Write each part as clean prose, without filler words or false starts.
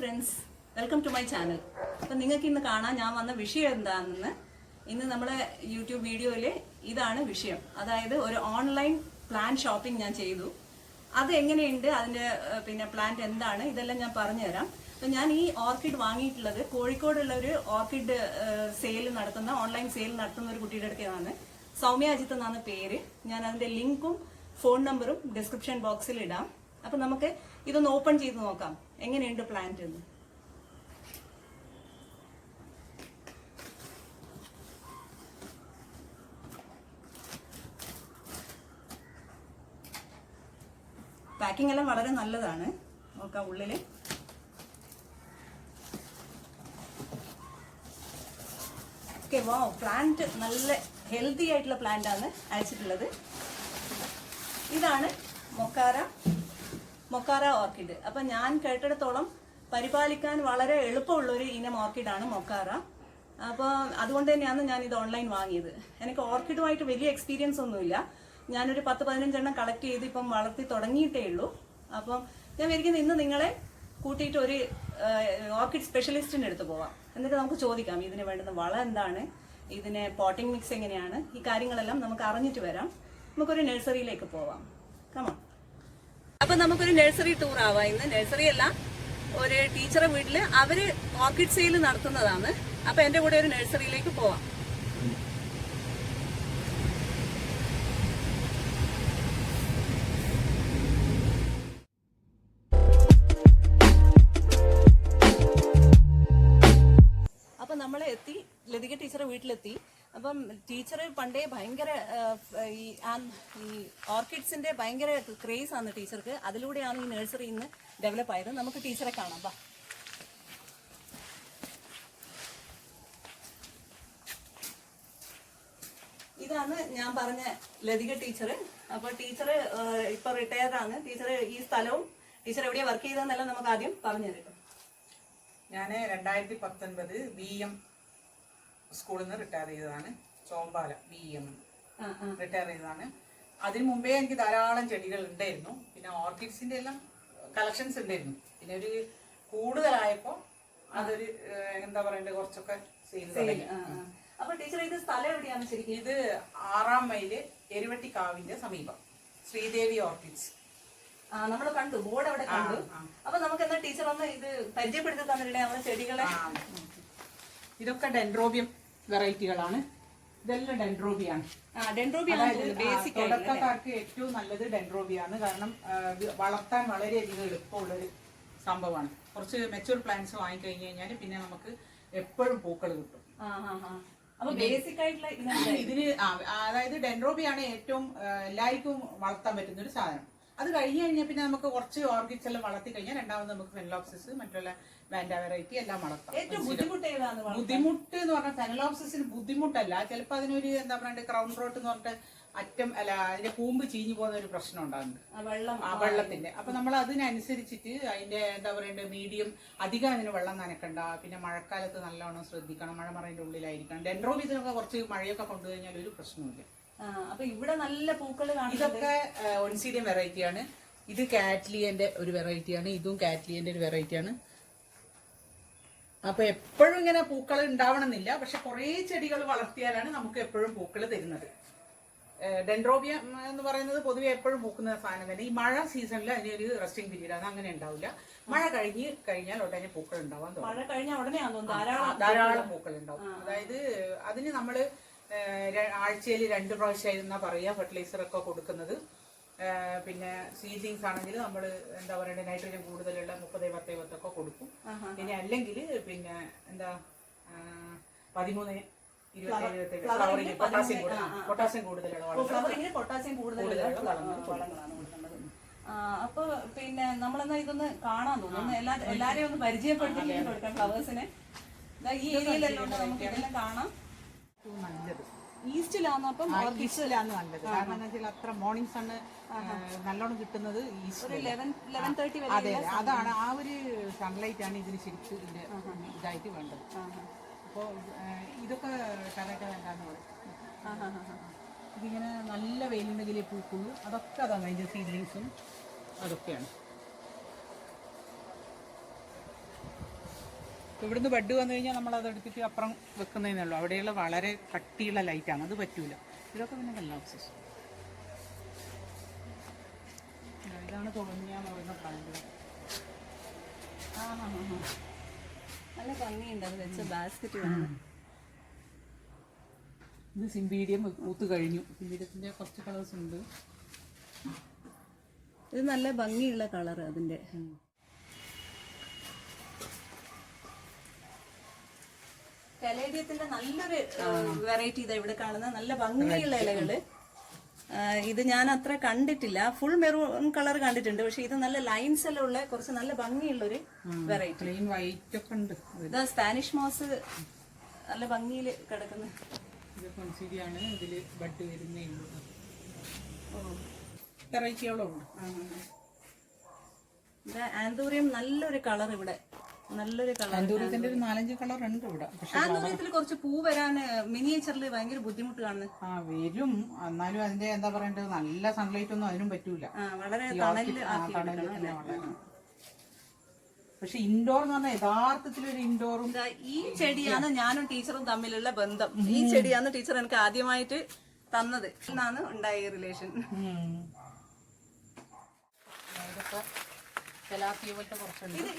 Friends, welcome to my channel. അപ്പം നിങ്ങൾക്ക് ഇന്ന് കാണാൻ ഞാൻ വന്ന വിഷയം എന്താണെന്ന്. ഇന്ന് നമ്മളെ യൂട്യൂബ് വീഡിയോയിൽ ഇതാണ് വിഷയം. അതായത് ഒരു ഓൺലൈൻ പ്ലാൻ ഷോപ്പിംഗ് ഞാൻ ചെയ്തു. അത് എങ്ങനെയുണ്ട്, അതിൻ്റെ പിന്നെ പ്ലാന്റ് എന്താണ്, ഇതെല്ലാം ഞാൻ പറഞ്ഞുതരാം. അപ്പം ഞാൻ ഈ ഓർക്കിഡ് വാങ്ങിയിട്ടുള്ളത് കോഴിക്കോടുള്ള ഒരു ഓർക്കിഡ് സെയിൽ നടത്തുന്ന ഓൺലൈൻ സെയിൽ നടത്തുന്ന ഒരു കുട്ടിയുടെ അടുത്താണ്. സൗമ്യ അജിത്ത് എന്നാണ് പേര്. ഞാൻ അതിൻ്റെ ലിങ്കും ഫോൺ നമ്പറും ഡിസ്ക്രിപ്ഷൻ ബോക്സിൽ ഇടാം. അപ്പം നമുക്ക് ഇതൊന്ന് ഓപ്പൺ ചെയ്ത് നോക്കാം എങ്ങനെയുണ്ട് പ്ലാന്റ് എന്ന്. പാക്കിംഗ് എല്ലാം വളരെ നല്ലതാണ്. നോക്കാം ഉള്ളില്. ഓക്കെ, വാ, പ്ലാന്റ് നല്ല ഹെൽത്തി ആയിട്ടുള്ള പ്ലാന്റ് ആണ് അയച്ചിട്ടുള്ളത്. ഇതാണ് മൊക്കാര ഓർക്കിഡ്. അപ്പൊ ഞാൻ കേട്ടിടത്തോളം പരിപാലിക്കാൻ വളരെ എളുപ്പമുള്ളൊരു ഇനം ഓർക്കിഡാണ് മൊക്കാര. അപ്പോൾ അതുകൊണ്ട് തന്നെയാണ് ഞാൻ ഇത് ഓൺലൈൻ വാങ്ങിയത്. എനിക്ക് ഓർക്കിഡുമായിട്ട് വലിയ എക്സ്പീരിയൻസ് ഒന്നുമില്ല. ഞാനൊരു 10-15 എണ്ണം കളക്ട് ചെയ്ത് ഇപ്പം വളർത്തി തുടങ്ങിയിട്ടേ ഉള്ളൂ. അപ്പം ഞാൻ വിചാരിക്കുന്നത് ഇന്ന് നിങ്ങളെ കൂട്ടിയിട്ട് ഒരു ഓർക്കിഡ് സ്പെഷ്യലിസ്റ്റിൻ്റെ അടുത്ത് പോവാം. എന്നിട്ട് നമുക്ക് ചോദിക്കാം ഇതിന് വേണ്ടുന്ന വളം എന്താണ്, ഇതിന് പോട്ടിംഗ് മിക്സ് എങ്ങനെയാണ്, ഈ കാര്യങ്ങളെല്ലാം നമുക്ക് അറിഞ്ഞിട്ട് വരാം. നമുക്കൊരു നഴ്സറിയിലേക്ക് പോവാം. കമോൺ. അപ്പൊ നമുക്കൊരു നഴ്സറി ടൂർ ആവാം ഇന്ന്. നഴ്സറി അല്ല, ഒരു ടീച്ചറെ വീട്ടില് അവര് ഓർക്കിഡ് സെയിൽ നടത്തുന്നതാണ്. അപ്പൊ എന്റെ കൂടെ ഒരു നഴ്സറിയിലേക്ക് പോവാം. അപ്പൊ നമ്മളെ എത്തി, ലതിക ടീച്ചറെ വീട്ടിലെത്തി. അപ്പം ടീച്ചർ പണ്ടേ ഭയങ്കര ഈ ഓർക്കിഡ്സിന്റെ ഭയങ്കര ക്രേസ് ആണ് ടീച്ചർക്ക്. അതിലൂടെയാണ് ഈ നഴ്സറി ഇന്ന് ഡെവലപ്പ് ആയത്. നമുക്ക് ടീച്ചറെ കാണാം. വാ. ഇതാണ് ഞാൻ പറഞ്ഞ ലതിക ടീച്ചർ. അപ്പൊ ടീച്ചർ ഇപ്പൊ റിട്ടയർഡ് ആണ്. ടീച്ചർ ഈ സ്ഥലവും ടീച്ചർ എവിടെയാ വർക്ക് ചെയ്തതെന്നെല്ലാം നമുക്ക് ആദ്യം പറഞ്ഞു തരും. ഞാൻ 2019 BM സ്കൂളിൽ നിന്ന് റിട്ടയർ ചെയ്തതാണ്. ചോമ്പാല BM റിട്ടയർ ചെയ്തതാണ്. അതിന് മുമ്പേ എനിക്ക് ധാരാളം ചെടികൾ ഉണ്ടായിരുന്നു. പിന്നെ ഓർക്കിഡ്സിന്റെ എല്ലാം കളക്ഷൻസ് ഉണ്ടായിരുന്നു. പിന്നെ ഒരു കൂടുതലായപ്പോ അതൊരു എന്താ പറയണ്ടത്, കുറച്ചൊക്കെ സെയിൽ. അപ്പൊ ടീച്ചർ ഇത് സ്ഥലം എവിടെയാണ് ശരിക്കും? ഇത് 6-ാം മൈല് എരുവട്ടിക്കാവിന്റെ സമീപം ശ്രീദേവി ഓർക്കിഡ്സ്. നമ്മൾ കണ്ടു, ബോർഡ് അവിടെ കണ്ടു. അപ്പൊ നമുക്ക് എന്താ ടീച്ചർ ഒന്ന് ഇത് പരിചയപ്പെടുത്തി തന്നിട്ടുണ്ടേ നമ്മുടെ ചെടികളെ. ഇതൊക്കെ ഡെൻഡ്രോബിയം വെറൈറ്റികളാണ്. ഇതെല്ലാം ഡെൻഡ്രോബിയാണ്. തുടക്കക്കാർക്ക് ഏറ്റവും നല്ലത് ഡെൻഡ്രോബിയാണ്. കാരണം വളർത്താൻ വളരെയധികം എളുപ്പമുള്ളൊരു സംഭവമാണ്. കുറച്ച് മെച്ചൂർ പ്ലാന്റ്സ് വാങ്ങിക്കഴിഞ്ഞു കഴിഞ്ഞാൽ പിന്നെ നമുക്ക് എപ്പോഴും പൂക്കൾ കിട്ടും. ഇതിന് അതായത് ഡെൻഡ്രോബിയാണ് ഏറ്റവും എല്ലാവർക്കും വളർത്താൻ പറ്റുന്ന ഒരു സാധനം. അത് കഴിഞ്ഞ് കഴിഞ്ഞാൽ പിന്നെ നമുക്ക് കുറച്ച് ഓർക്കിഡ്സ് എല്ലാം വളർത്തി കഴിഞ്ഞാൽ രണ്ടാമത് നമുക്ക് ഫെനലോപ്സിസ്, മറ്റുള്ള വാൻഡ വെറൈറ്റി എല്ലാം വളർത്താം. ബുദ്ധിമുട്ട് എന്ന് പറഞ്ഞാൽ ഫെനലോപ്സിന് ബുദ്ധിമുട്ടല്ല, ചിലപ്പോൾ അതിനൊരു എന്താ പറയുക ക്രൗൺ റോട്ട് എന്ന് പറഞ്ഞിട്ട് അറ്റം അല്ല അതിന്റെ കൂമ്പ് ചീഞ്ഞു പോകുന്ന ഒരു പ്രശ്നം ഉണ്ടാകുന്നുണ്ട് വെള്ളത്തിന്റെ. അപ്പൊ നമ്മൾ അതിനനുസരിച്ചിട്ട് അതിന്റെ എന്താ പറയണ്ടത് മീഡിയം, അധികം അതിന് വെള്ളം നനക്കണ്ട. പിന്നെ മഴക്കാലത്ത് നല്ലോണം ശ്രദ്ധിക്കണം, മഴ മറയുടെ ഉള്ളിലായിരിക്കണം. ഡെൻഡ്രോബിയത്തിനൊക്കെ കുറച്ച് മഴയൊക്കെ കൊണ്ടുകഴിഞ്ഞാൽ ഒരു പ്രശ്നമില്ല. അപ്പൊ ഇവിടെ നല്ല പൂക്കൾ. ഇതൊക്കെ ഒൻസീഡിയം വെറൈറ്റിയാണ്. ഇത് കാറ്റ്ലിയന്റെ ഒരു വെറൈറ്റിയാണ്. ഇതും കാറ്റ്ലിയന്റെ ഒരു വെറൈറ്റിയാണ്. അപ്പൊ എപ്പോഴും ഇങ്ങനെ പൂക്കൾ ഉണ്ടാവണമെന്നില്ല, പക്ഷെ കുറെ ചെടികൾ വളർത്തിയാലാണ് നമുക്ക് എപ്പോഴും പൂക്കൾ തരുന്നത്. ഡെൻഡ്രോബിയം എന്ന് പറയുന്നത് പൊതുവെ എപ്പോഴും പൂക്കുന്ന സാധനം തന്നെ. ഈ മഴ സീസണിൽ അതിനൊരു റെസ്റ്റിംഗ് പീരീഡ് ആണ്, അങ്ങനെ ഉണ്ടാവില്ല. മഴ കഴിഞ്ഞാൽ ഉടനെ പൂക്കൾ ഉണ്ടാവാൻ തുടങ്ങും. ധാരാളം പൂക്കൾ ഉണ്ടാവും. അതായത് അതിന് നമ്മള് ആഴ്ചയിൽ 2 പ്രാവശ്യമായിരുന്നാ പറയാ ഫെർട്ടിലൈസർ ഒക്കെ കൊടുക്കുന്നത്. പിന്നെ സീഡ്ലിങ്സ് ആണെങ്കിൽ നമ്മൾ എന്താ പറയണ്ടത് നൈട്രജൻ കൂടുതലുള്ള 30-10 ഒക്കെ കൊടുക്കും. പിന്നെ അല്ലെങ്കിൽ പിന്നെ എന്താ 13-27 പൊട്ടാസ്യം കൂടുതലുള്ള വളങ്ങളാണ്. അപ്പൊ പിന്നെ നമ്മളെന്നാ ഇതൊന്ന് കാണാൻ തോന്നുന്നു. എല്ലാരെയും ഒന്ന് പരിചയപ്പെടുത്തി കൊടുക്കാം ഫ്ലവേഴ്സിനെ. ഈ ഏരിയയിലെല്ലാം ഉണ്ട്, നമുക്ക് ഇതെല്ലാം കാണാം. നല്ലത് ഈസ്റ്റിലാണ്. അപ്പം ഈസ്റ്റിലാണ് നല്ലത്. കാരണം എന്താ വെച്ചാൽ അത്ര മോർണിംഗ് സണ്ണ് നല്ലോണം കിട്ടുന്നത് ഈസ്റ്റ് 11:30 വരെ. അതെ, അതാണ് ആ ഒരു സൺലൈറ്റ് ആണ് ഇതിന് ശരിക്കും ഇതിന്റെ ഇതായിട്ട് വേണ്ടത്. അപ്പോൾ ഇതൊക്കെ കറക്റ്റ് വേണ്ടാന്ന് പറയും. ഇതിങ്ങനെ നല്ല വെയിലുണ്ടെങ്കിലേ പൂക്കുള്ളൂ. അതൊക്കെ അതാണ് അതിന്റെ സീഡ്ലിങ്സും അതൊക്കെയാണ്. ഇവിടുന്ന് ബഡ് വന്നു കഴിഞ്ഞാൽ നമ്മൾ അത് എടുത്തിട്ട് അപ്പുറം വെക്കുന്നതേ ഉള്ളൂ. അവിടെയുള്ള വളരെ കട്ടിയുള്ള ലൈറ്റാണ്, അത് പറ്റൂല. ഇതൊക്കെ പിന്നെ ഫെലോപ്സിസ്. ഇതാണ് തുടങ്ങിയ പറയുന്ന പ്ലാന്റ്. നല്ല ഭംഗിയുണ്ട് അത് വെച്ച ബാസ്ക്കറ്റ് വേണം. ഇത് സിംബീഡിയം പൂത്ത് കഴിഞ്ഞു. സിംബീഡിയത്തിന്റെ കുറച്ച് കളേഴ്സ് ഉണ്ട്. ഇത് നല്ല ഭംഗിയുള്ള കളർ അതിന്റെ. കലേഡിയത്തിന്റെ നല്ലൊരു വെറൈറ്റി ഇതാ ഇവിടെ കാണുന്ന നല്ല ഭംഗിയുള്ള ഇലകള്. ഇത് ഞാൻ അത്ര കണ്ടിട്ടില്ല. ഫുൾ മെറൂൺ കളർ കണ്ടിട്ടുണ്ട്, പക്ഷെ ഇത് നല്ല ലൈൻസ് എല്ലാം ഉള്ള കുറച്ച് നല്ല ഭംഗിയുള്ള ഒരു വെറൈറ്റി. പ്ലെയിൻ വൈറ്റ് ഒക്കെ ഉണ്ട്. ഇതാ സ്പാനിഷ് മോസ് നല്ല ഭംഗിയിൽ കിടക്കുന്ന. ഇത് കൊൺസീഡിയാണ്. ഇതില് ബഡ് വരുന്നേ ഉള്ളൂ. വെറൈറ്റിയോളം ഉണ്ട്. ഇത് ആന്തൂറിയം നല്ലൊരു കളർ ഇവിടെ, നല്ലൊരു കളർ. ആന്തൂറിയത്തിന്റെ ഒരു 4-5 കളർ ഉണ്ട് ഇവിടെ. ആന്തൂറിയത്തിൽ കുറച്ച് പൂ വരാൻ മിനിയേച്ചറിൽ ഭയങ്കര ബുദ്ധിമുട്ട് കാണുന്നത്. വരും, എന്നാലും അതിന്റെ എന്താ പറയണ്ടത്, നല്ല സൺലൈറ്റ് ഒന്നും അതിനും പറ്റൂല. വളരെ പക്ഷെ ഇൻഡോർ എന്ന് പറഞ്ഞാൽ യഥാർത്ഥത്തിൽ ഒരു ഇൻഡോറും. ഈ ചെടിയാണ് ഞാനും ടീച്ചറും തമ്മിലുള്ള ബന്ധം. ഈ ചെടിയാണ് ടീച്ചർ എനിക്ക് ആദ്യമായിട്ട് തന്നത്. എന്നാണ് ഉണ്ടായ റിലേഷൻ.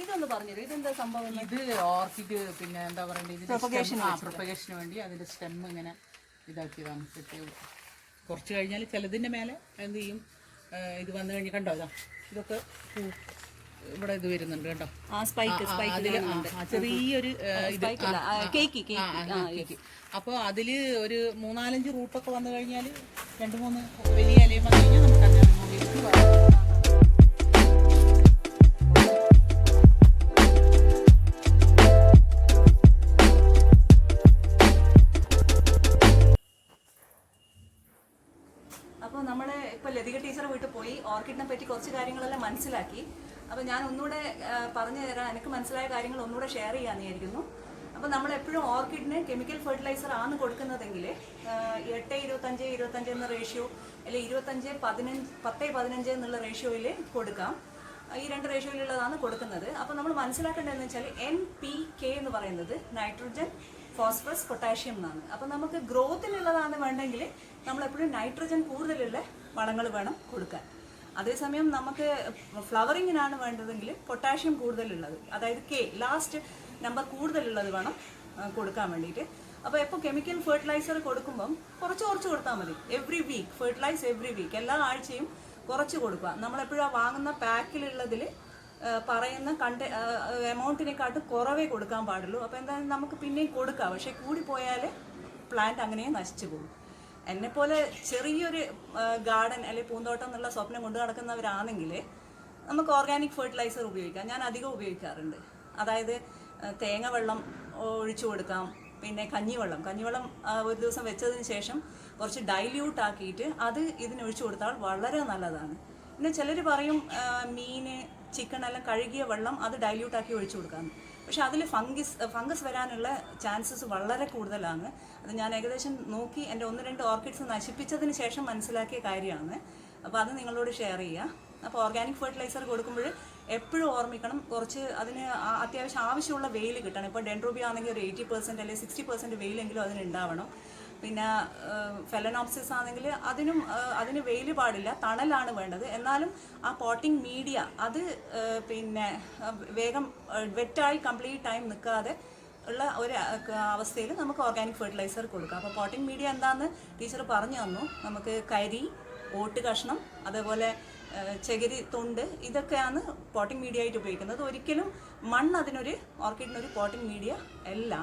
ഇതൊന്ന് പറഞ്ഞത് ഇതെന്താ സംഭവം? ഇത് ഓർക്കിഡ് പിന്നെ എന്താ പറയണ്ടത്, പ്രൊപ്പഗേഷന് വേണ്ടി അതിന്റെ സ്റ്റെം ഇങ്ങനെ ഇതാക്കിയതാണ്. കുറച്ച് കഴിഞ്ഞാൽ ചിലതിന്റെ മേലെ എന്ത് ചെയ്യും, ഇത് വന്നു കഴിഞ്ഞ് കണ്ടോ, ഇതാ ഇതൊക്കെ ഇവിടെ ഇത് വരുന്നുണ്ട് കേട്ടോ. ചെറിയൊരു അപ്പോൾ അതില് ഒരു 3-4 റൂട്ടൊക്കെ വന്നു കഴിഞ്ഞാൽ 2-3 വലിയ ഇലയും വന്നു കഴിഞ്ഞാൽ നമുക്ക് അങ്ങനെ അപ്പോൾ നമ്മൾ ഇപ്പോൾ ലതിക ടീച്ചറെ വീട്ടിൽ പോയി ഓർക്കിഡിനെ പറ്റി കുറച്ച് കാര്യങ്ങളെല്ലാം മനസ്സിലാക്കി. അപ്പോൾ ഞാൻ ഒന്നുകൂടെ പറഞ്ഞു തരാം, എനിക്ക് മനസ്സിലായ കാര്യങ്ങൾ ഒന്നുകൂടെ ഷെയർ ചെയ്യാമെന്ന് വിചാരിക്കുന്നു. അപ്പോൾ നമ്മളെപ്പോഴും ഓർക്കിഡിന് കെമിക്കൽ ഫെർട്ടിലൈസർ ആണ് കൊടുക്കുന്നതെങ്കിൽ 8-25-25 എന്ന റേഷ്യോ അല്ലെങ്കിൽ 25-10-15 എന്നുള്ള റേഷ്യോയിൽ കൊടുക്കാം. ഈ 2 റേഷ്യോയിലുള്ളതാണ് കൊടുക്കുന്നത്. അപ്പോൾ നമ്മൾ മനസ്സിലാക്കേണ്ടതെന്ന് വെച്ചാൽ NPK എന്ന് പറയുന്നത് നൈട്രജൻ, ഫോസ്ഫറസ്, പൊട്ടാഷ്യം എന്നാണ്. അപ്പോൾ നമുക്ക് ഗ്രോത്തിനുള്ളതാണ് വേണ്ടെങ്കിൽ നമ്മളെപ്പോഴും നൈട്രജൻ കൂടുതലുള്ള വളങ്ങൾ വേണം കൊടുക്കാൻ. അതേസമയം നമുക്ക് ഫ്ലവറിങ്ങിനാണ് വേണ്ടതെങ്കിൽ പൊട്ടാഷ്യം കൂടുതലുള്ളത്, അതായത് K ലാസ്റ്റ് നമ്പർ കൂടുതലുള്ളത് വേണം കൊടുക്കാൻ വേണ്ടിയിട്ട്. അപ്പോൾ എപ്പോൾ കെമിക്കൽ ഫെർട്ടിലൈസർ കൊടുക്കുമ്പം കുറച്ച് കൊടുത്താൽ മതി. Every week fertilise, every week എല്ലാ ആഴ്ചയും കുറച്ച് കൊടുക്കുക. നമ്മളെപ്പോഴും വാങ്ങുന്ന പാക്കിലുള്ളതിൽ പറയുന്ന എമൗണ്ടിനെക്കാട്ടും കുറവേ കൊടുക്കാൻ പാടുള്ളൂ. അപ്പോൾ എന്തായാലും നമുക്ക് പിന്നെയും കൊടുക്കാം, പക്ഷേ കൂടിപ്പോയാൽ പ്ലാന്റ് അങ്ങനെ നശിച്ചു പോകും. എന്നെപ്പോലെ ചെറിയൊരു ഗാർഡൻ അല്ലെങ്കിൽ പൂന്തോട്ടം എന്നുള്ള സ്വപ്നം കൊണ്ടു നടക്കുന്നവരാണെങ്കിൽ നമുക്ക് ഓർഗാനിക് ഫെർട്ടിലൈസർ ഉപയോഗിക്കാം. ഞാൻ അധികം ഉപയോഗിക്കാറുണ്ട്. അതായത് തേങ്ങ വെള്ളം ഒഴിച്ചു കൊടുക്കാം, പിന്നെ കഞ്ഞിവെള്ളം ഒരു ദിവസം വെച്ചതിന് ശേഷം കുറച്ച് ഡൈല്യൂട്ട് ആക്കിയിട്ട് അത് ഇതിനൊഴിച്ചു കൊടുത്താൽ വളരെ നല്ലതാണ്. പിന്നെ ചിലർ പറയും മീൻ, ചിക്കൻ എല്ലാം കഴുകിയ വെള്ളം അത് ഡൈല്യൂട്ട് ആക്കി ഒഴിച്ചു കൊടുക്കാം. പക്ഷെ അതിൽ ഫംഗസ് വരാനുള്ള ചാൻസസ് വളരെ കൂടുതലാണ്. അത് ഞാൻ ഏകദേശം നോക്കി എൻ്റെ 1-2 ഓർക്കിഡ്സ് നശിപ്പിച്ചതിന് ശേഷം മനസ്സിലാക്കിയ കാര്യമാണ്. അപ്പോൾ അത് നിങ്ങളോട് ഷെയർ ചെയ്യുക. അപ്പോൾ ഓർഗാനിക് ഫെർട്ടിലൈസർ കൊടുക്കുമ്പോൾ എപ്പോഴും ഓർമ്മിക്കണം, കുറച്ച് അതിന് അത്യാവശ്യം ആവശ്യമുള്ള വെയിൽ കിട്ടണം. ഇപ്പോൾ ഡെൻഡ്രോബിയ ആണെങ്കിൽ ഒരു 80% അല്ലെങ്കിൽ 60% വെയിലെങ്കിലും അതിന് ഉണ്ടാവണം. പിന്നെ ഫെലനോപ്സിസ് ആണെങ്കിൽ അതിന് വെയിൽ പാടില്ല, തണലാണ് വേണ്ടത്. എന്നാലും ആ പോട്ടിംഗ് മീഡിയ അത് പിന്നെ വേഗം വെറ്റായി കംപ്ലീറ്റ് ടൈം നിൽക്കാതെ ഉള്ള ഒരു അവസ്ഥയിൽ നമുക്ക് ഓർഗാനിക് ഫെർട്ടിലൈസർ കൊടുക്കാം. അപ്പോൾ പോട്ടിംഗ് മീഡിയ എന്താണെന്ന് ടീച്ചർ പറഞ്ഞു തന്നു. നമുക്ക് കരി, ഓട്ട് കഷ്ണം, അതേപോലെ ചകിരി തൊണ്ട്, ഇതൊക്കെയാണ് പോട്ടിംഗ് മീഡിയ ആയിട്ട് ഉപയോഗിക്കുന്നത്. ഒരിക്കലും മണ്ണ് അതിനൊരു ഓർക്കിഡിനൊരു പോട്ടിംഗ് മീഡിയ അല്ല.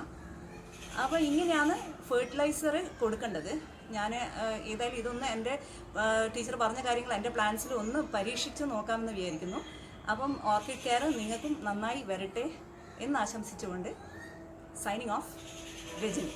അപ്പോൾ ഇങ്ങനെയാണ് ഫെർട്ടിലൈസർ കൊടുക്കേണ്ടത്. ഞാൻ ഏതായാലും ഇതൊന്ന് എൻ്റെ ടീച്ചർ പറഞ്ഞ കാര്യങ്ങൾ എൻ്റെ പ്ലാന്റ്സിൽ ഒന്ന് പരീക്ഷിച്ച് നോക്കാമെന്ന് വിചാരിക്കുന്നു. അപ്പം ഓർക്കിഡ് കെയർ നിങ്ങൾക്കും നന്നായി വരട്ടെ എന്ന് ആശംസിച്ചുകൊണ്ട് സൈനിങ് ഓഫ് രജനി.